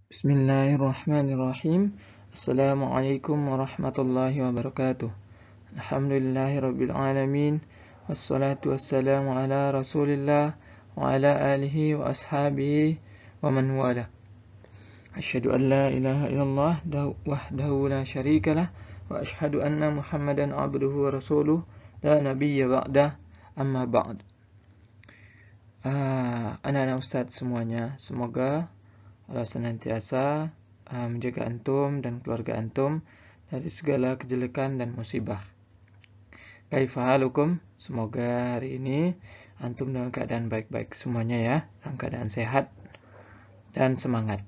Bismillahirrahmanirrahim. Assalamualaikum warahmatullahi wabarakatuh. Alhamdulillahirabbil alamin. Wassalatu wassalamu ala Rasulillah wa ala alihi wa ashabihi wa man wala. Asyhadu an la ilaha illallah wahdahu la syarikalah wa asyhadu anna Muhammadan abduhu wa rasuluh la nabiyya ba'dah. Amma ba'd. Anak-anak ustadz semuanya, semoga Allah senantiasa menjaga antum dan keluarga antum dari segala kejelekan dan musibah. Kaifa halukum? Semoga hari ini antum dalam keadaan baik-baik semuanya ya, dalam keadaan sehat dan semangat.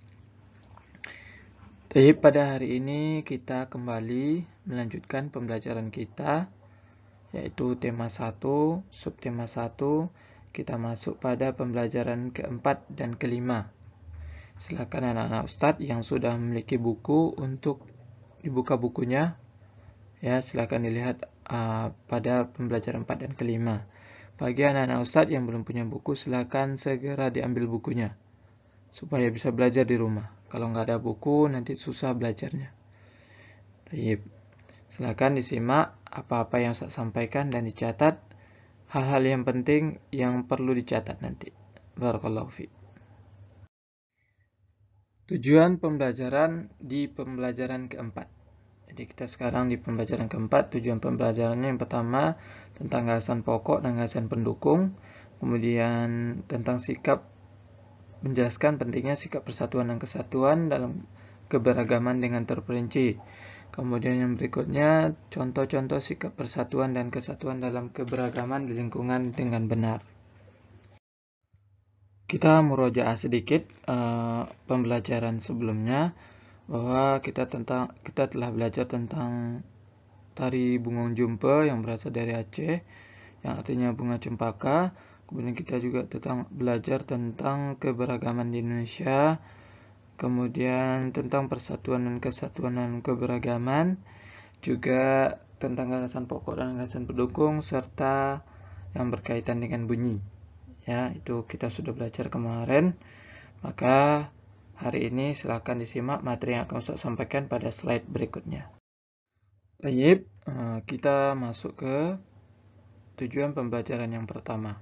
Jadi pada hari ini kita kembali melanjutkan pembelajaran kita, yaitu tema 1, subtema 1. Kita masuk pada pembelajaran keempat dan kelima. Silakan anak-anak ustadz yang sudah memiliki buku untuk dibuka bukunya. Ya, silakan dilihat pada pembelajaran 4 dan kelima. Bagi anak-anak ustadz yang belum punya buku, silakan segera diambil bukunya supaya bisa belajar di rumah. Kalau nggak ada buku, nanti susah belajarnya. Baik. Silakan disimak apa-apa yang saya sampaikan dan dicatat hal-hal yang penting yang perlu dicatat nanti. Barakallahu fiik. Tujuan pembelajaran di pembelajaran keempat. Jadi kita sekarang di pembelajaran keempat. Tujuan pembelajarannya yang pertama tentang gagasan pokok dan gagasan pendukung. Kemudian tentang sikap, menjelaskan pentingnya sikap persatuan dan kesatuan dalam keberagaman dengan terperinci. Kemudian yang berikutnya contoh-contoh sikap persatuan dan kesatuan dalam keberagaman di lingkungan dengan benar. Kita murojaah sedikit pembelajaran sebelumnya, bahwa kita telah belajar tentang tari Bungong Jumpe yang berasal dari Aceh, yang artinya bunga cempaka. Kemudian kita juga belajar tentang keberagaman di Indonesia, kemudian tentang persatuan dan kesatuan dan keberagaman, juga tentang gagasan pokok dan gagasan pendukung, serta yang berkaitan dengan bunyi. Ya, itu kita sudah belajar kemarin. Maka hari ini silakan disimak materi yang akan saya sampaikan pada slide berikutnya. Baik, kita masuk ke tujuan pembelajaran yang pertama.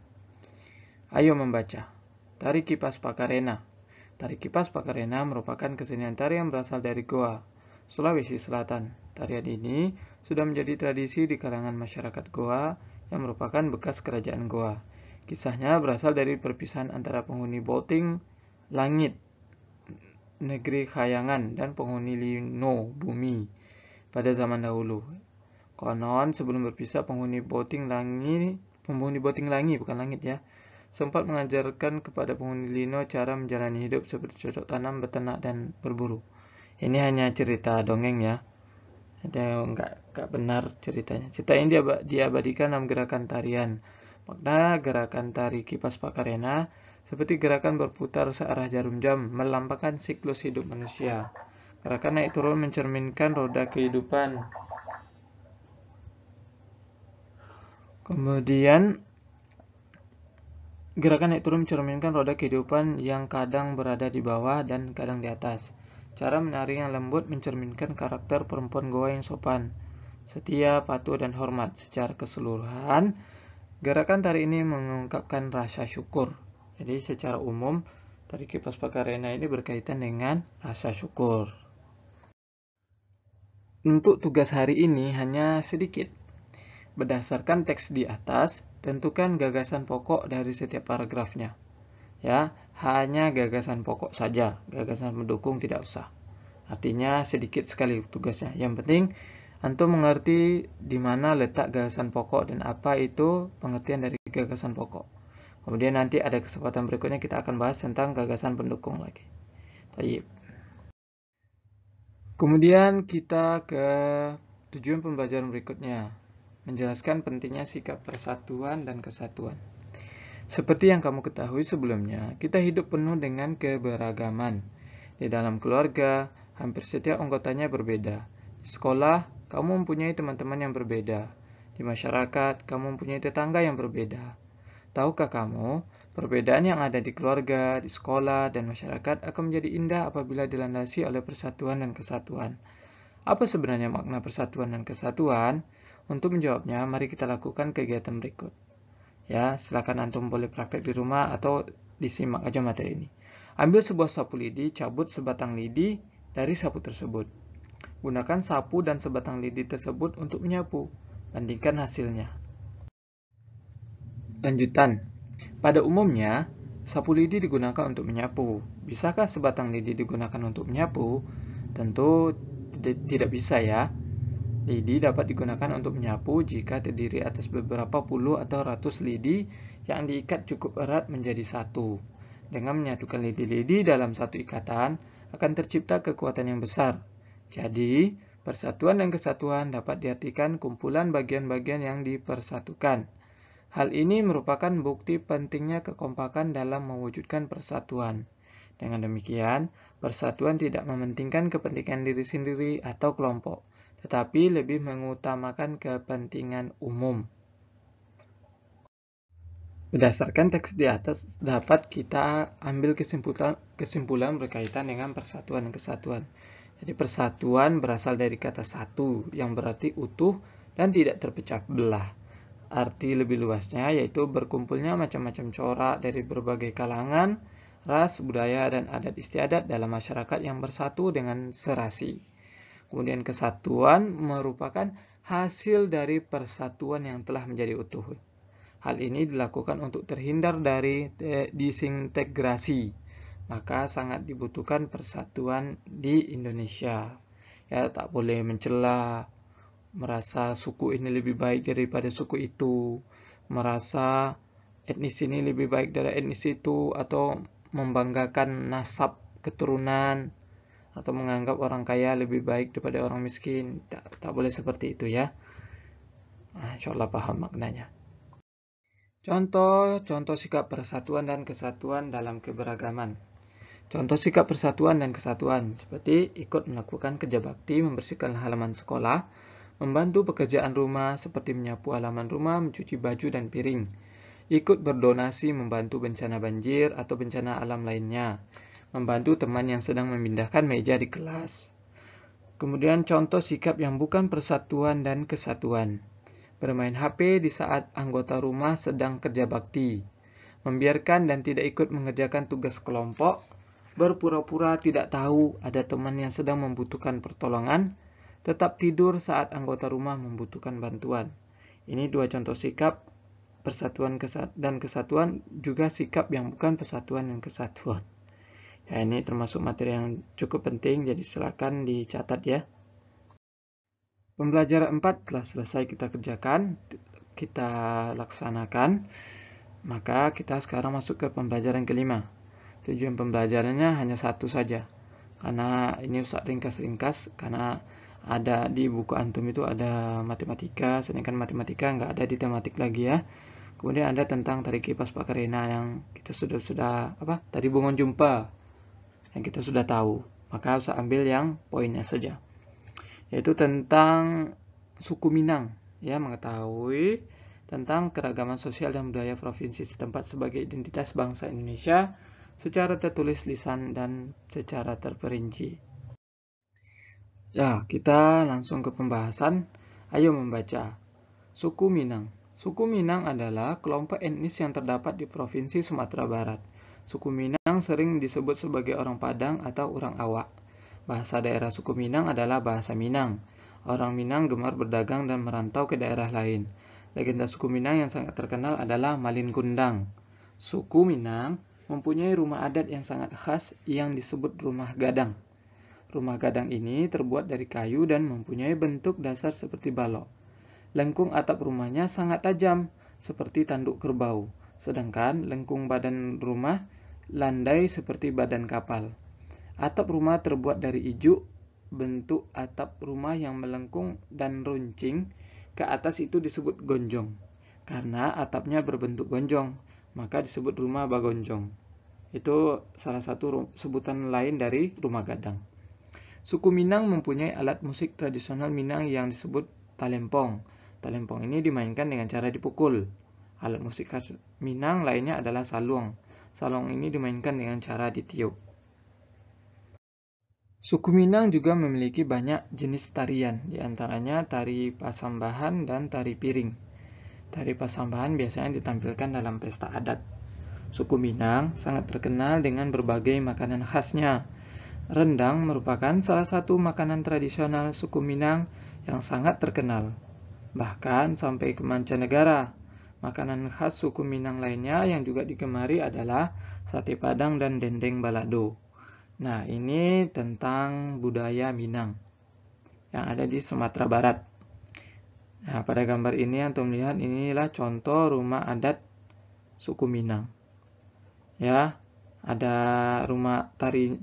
Ayo membaca. Tari Kipas Pakarena. Tari Kipas Pakarena merupakan kesenian tari yang berasal dari Goa, Sulawesi Selatan. Tarian ini sudah menjadi tradisi di kalangan masyarakat Goa yang merupakan bekas kerajaan Goa. Kisahnya berasal dari perpisahan antara penghuni Boting Langit, negeri Khayangan, dan penghuni Lino, bumi, pada zaman dahulu. Konon sebelum berpisah penghuni Boting Langi, bukan langit ya, sempat mengajarkan kepada penghuni Lino cara menjalani hidup seperti cocok tanam, beternak, dan berburu. Ini hanya cerita dongeng ya. Ada nggak benar ceritanya. Cerita ini diabadikan dalam gerakan tarian. Makna gerakan tari Kipas Pakarena seperti gerakan berputar searah jarum jam, melambangkan siklus hidup manusia. Gerakan naik turun mencerminkan roda kehidupan. Kemudian gerakan naik turun mencerminkan roda kehidupan yang kadang berada di bawah dan kadang di atas. Cara menari yang lembut mencerminkan karakter perempuan Goa yang sopan, setia, patuh, dan hormat. Secara keseluruhan, gerakan tari ini mengungkapkan rasa syukur. Jadi secara umum, tari Kipas Pakarena ini berkaitan dengan rasa syukur. Untuk tugas hari ini hanya sedikit. Berdasarkan teks di atas, tentukan gagasan pokok dari setiap paragrafnya. Ya, hanya gagasan pokok saja, gagasan pendukung tidak usah. Artinya sedikit sekali tugasnya. Yang penting antum mengerti di mana letak gagasan pokok dan apa itu pengertian dari gagasan pokok. Kemudian nanti ada kesempatan berikutnya kita akan bahas tentang gagasan pendukung lagi. Baik. Kemudian kita ke tujuan pembelajaran berikutnya, menjelaskan pentingnya sikap persatuan dan kesatuan. Seperti yang kamu ketahui sebelumnya, kita hidup penuh dengan keberagaman. Di dalam keluarga, hampir setiap anggotanya berbeda. Di sekolah, kamu mempunyai teman-teman yang berbeda. Di masyarakat, kamu mempunyai tetangga yang berbeda. Tahukah kamu, perbedaan yang ada di keluarga, di sekolah, dan masyarakat akan menjadi indah apabila dilandasi oleh persatuan dan kesatuan. Apa sebenarnya makna persatuan dan kesatuan? Untuk menjawabnya, mari kita lakukan kegiatan berikut. Ya, silakan antum boleh praktek di rumah atau disimak aja materi ini. Ambil sebuah sapu lidi, cabut sebatang lidi dari sapu tersebut. Gunakan sapu dan sebatang lidi tersebut untuk menyapu. Bandingkan hasilnya. Lanjutan. Pada umumnya, sapu lidi digunakan untuk menyapu. Bisakah sebatang lidi digunakan untuk menyapu? Tentu tidak bisa ya. Lidi dapat digunakan untuk menyapu jika terdiri atas beberapa puluh atau ratus lidi yang diikat cukup erat menjadi satu. Dengan menyatukan lidi-lidi dalam satu ikatan, akan tercipta kekuatan yang besar. Jadi, persatuan dan kesatuan dapat diartikan kumpulan bagian-bagian yang dipersatukan. Hal ini merupakan bukti pentingnya kekompakan dalam mewujudkan persatuan. Dengan demikian, persatuan tidak mementingkan kepentingan diri sendiri atau kelompok, tetapi lebih mengutamakan kepentingan umum. Berdasarkan teks di atas, dapat kita ambil kesimpulan berkaitan dengan persatuan dan kesatuan. Jadi persatuan berasal dari kata satu, yang berarti utuh dan tidak terpecah belah. Arti lebih luasnya yaitu berkumpulnya macam-macam corak dari berbagai kalangan, ras, budaya, dan adat istiadat dalam masyarakat yang bersatu dengan serasi. Kemudian kesatuan merupakan hasil dari persatuan yang telah menjadi utuh. Hal ini dilakukan untuk terhindar dari disintegrasi. Maka sangat dibutuhkan persatuan di Indonesia. Ya, tak boleh mencela, merasa suku ini lebih baik daripada suku itu, merasa etnis ini lebih baik dari etnis itu, atau membanggakan nasab keturunan, atau menganggap orang kaya lebih baik daripada orang miskin. Tak boleh seperti itu ya. Nah, insya Allah paham maknanya. Contoh sikap persatuan dan kesatuan dalam keberagaman. Contoh sikap persatuan dan kesatuan seperti ikut melakukan kerja bakti, membersihkan halaman sekolah, membantu pekerjaan rumah seperti menyapu halaman rumah, mencuci baju dan piring, ikut berdonasi membantu bencana banjir atau bencana alam lainnya, membantu teman yang sedang memindahkan meja di kelas. Kemudian contoh sikap yang bukan persatuan dan kesatuan. Bermain HP di saat anggota rumah sedang kerja bakti, membiarkan dan tidak ikut mengerjakan tugas kelompok, berpura-pura tidak tahu ada teman yang sedang membutuhkan pertolongan, tetap tidur saat anggota rumah membutuhkan bantuan. Ini dua contoh sikap persatuan dan kesatuan, juga sikap yang bukan persatuan dan kesatuan. Ya, ini termasuk materi yang cukup penting, jadi silakan dicatat ya. Pembelajaran 4 telah selesai kita kerjakan, kita laksanakan. Maka kita sekarang masuk ke pembelajaran kelima. Tujuan pembelajarannya hanya satu saja. Karena ini Ustaz ringkas-ringkas, karena ada di buku antum itu ada matematika, sedangkan matematika nggak ada di tematik lagi ya. Kemudian ada tentang tarik kipas Pakarena yang kita sudah tadi bungon jumpa yang kita sudah tahu. Maka Ustaz ambil yang poinnya saja. Yaitu tentang suku Minang, ya, mengetahui tentang keragaman sosial dan budaya provinsi setempat sebagai identitas bangsa Indonesia secara tertulis, lisan, dan secara terperinci. Ya, kita langsung ke pembahasan. Ayo membaca. Suku Minang. Suku Minang adalah kelompok etnis yang terdapat di Provinsi Sumatera Barat. Suku Minang sering disebut sebagai orang Padang atau orang Awak. Bahasa daerah suku Minang adalah bahasa Minang. Orang Minang gemar berdagang dan merantau ke daerah lain. Legenda suku Minang yang sangat terkenal adalah Malin Kundang. Suku Minang mempunyai rumah adat yang sangat khas yang disebut rumah gadang. Rumah gadang ini terbuat dari kayu dan mempunyai bentuk dasar seperti balok. Lengkung atap rumahnya sangat tajam, seperti tanduk kerbau. Sedangkan lengkung badan rumah landai seperti badan kapal. Atap rumah terbuat dari ijuk, bentuk atap rumah yang melengkung dan runcing ke atas itu disebut gonjong. Karena atapnya berbentuk gonjong, maka disebut rumah bagonjong. Itu salah satu sebutan lain dari rumah gadang. Suku Minang mempunyai alat musik tradisional Minang yang disebut talempong. Talempong ini dimainkan dengan cara dipukul. Alat musik khas Minang lainnya adalah salong. Salong ini dimainkan dengan cara ditiup. Suku Minang juga memiliki banyak jenis tarian, di antaranya tari pasambahan dan tari piring. Tari pasambahan biasanya ditampilkan dalam pesta adat. Suku Minang sangat terkenal dengan berbagai makanan khasnya. Rendang merupakan salah satu makanan tradisional suku Minang yang sangat terkenal. Bahkan sampai ke mancanegara. Makanan khas suku Minang lainnya yang juga digemari adalah sate Padang dan dendeng balado. Nah, ini tentang budaya Minang yang ada di Sumatera Barat. Nah, pada gambar ini antum lihat inilah contoh rumah adat suku Minang. Ya, ada rumah tari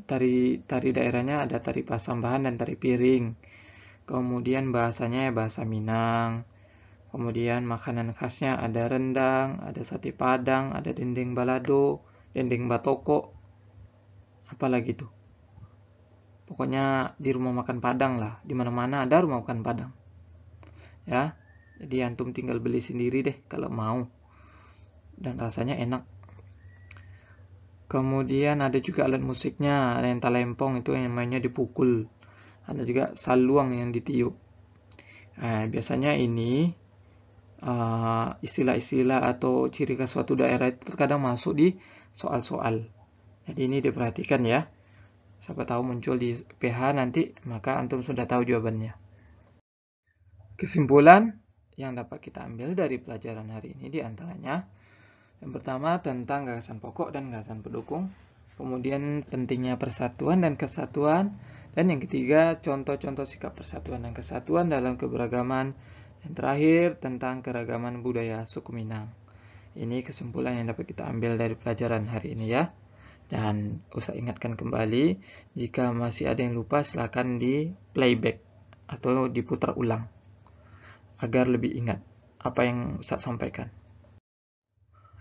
daerahnya, ada tari pasambahan dan tari piring. Kemudian bahasanya ya bahasa Minang. Kemudian makanan khasnya ada rendang, ada sate Padang, ada dendeng balado, dendeng batoko. Apalagi tuh? Pokoknya di rumah makan Padang lah, di mana-mana ada rumah makan Padang. Ya. Jadi antum tinggal beli sendiri deh kalau mau. Dan rasanya enak. Kemudian ada juga alat musiknya, ada yang talempong itu yang mainnya dipukul. Ada juga saluang yang ditiup. Nah, biasanya ini istilah-istilah atau ciri khas suatu daerah itu terkadang masuk di soal-soal. Jadi ini diperhatikan ya. Siapa tahu muncul di PH nanti, maka antum sudah tahu jawabannya. Kesimpulan yang dapat kita ambil dari pelajaran hari ini diantaranya, yang pertama tentang gagasan pokok dan gagasan pendukung, kemudian pentingnya persatuan dan kesatuan, dan yang ketiga contoh-contoh sikap persatuan dan kesatuan dalam keberagaman. Yang terakhir, tentang keragaman budaya suku Minang. Ini kesimpulan yang dapat kita ambil dari pelajaran hari ini ya. Dan usah ingatkan kembali, jika masih ada yang lupa silakan di playback atau diputar ulang agar lebih ingat apa yang Ustaz sampaikan.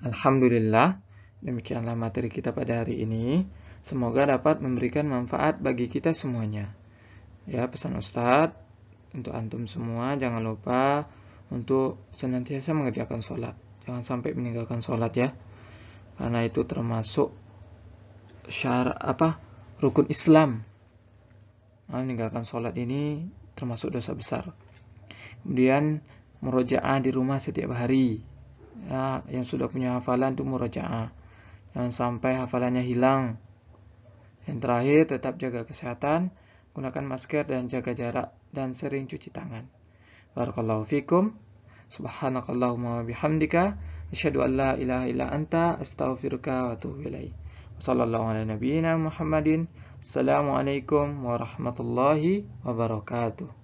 Alhamdulillah, demikianlah materi kita pada hari ini. Semoga dapat memberikan manfaat bagi kita semuanya. Ya, pesan Ustaz untuk antum semua, jangan lupa untuk senantiasa mengerjakan sholat. Jangan sampai meninggalkan sholat ya. Karena itu termasuk rukun Islam. Meninggalkan sholat ini termasuk dosa besar. Kemudian murojaah di rumah setiap hari. Ya, yang sudah punya hafalan itu murojaah. Jangan sampai hafalannya hilang. Yang terakhir, tetap jaga kesehatan, gunakan masker dan jaga jarak, dan sering cuci tangan. Barakallahu fikum. Subhanakallahumma wa bihamdika asyhadu an la ilaha illa anta astaghfiruka wa atubu ilaik. Wassallallahu ala nabiyyina Muhammadin. Assalamualaikum warahmatullahi wabarakatuh.